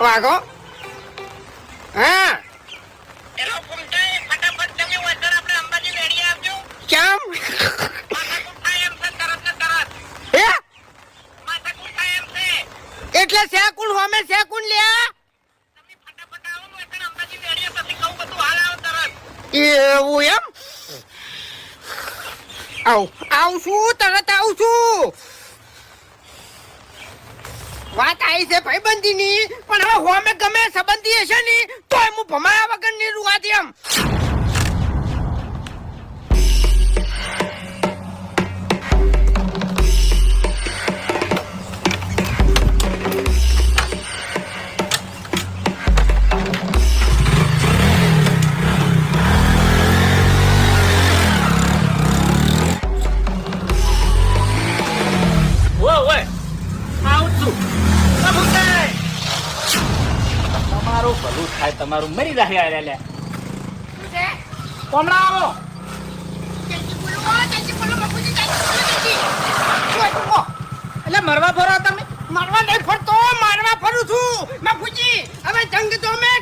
વાગો હા એનો ફૂમતાઈ ફટાફટ તમે વતન આપણે અંબાજી વેડી આવજો. કેમ માથાકૂટ થાય એમ છે તરત ને તરત. હે માથાકૂટ થાય એમ છે. એટલે સેકુન હોમે સેકુન લ્યા તમે ફટાફટ આવો ને વતન અંબાજી વેડી પછી કહું બધું હાલ આવો તરત. એવું એમ આવું છું તરત આવું છું વાત આવી છે ભાઈબંધીની પણ હવે હોમે ગમે સંબંધી હશે ને તોય હું ભમાયા વગર ની રૂવા દે એમ તમારું ભલું થાય તમારું મરી રહ્યા લે હમણાં આવો એટલે મરવા ફરો તમે મારવા નહીં ફરતો મારવા ફરું છું મેં પૂછી હવે જંગ તો મેં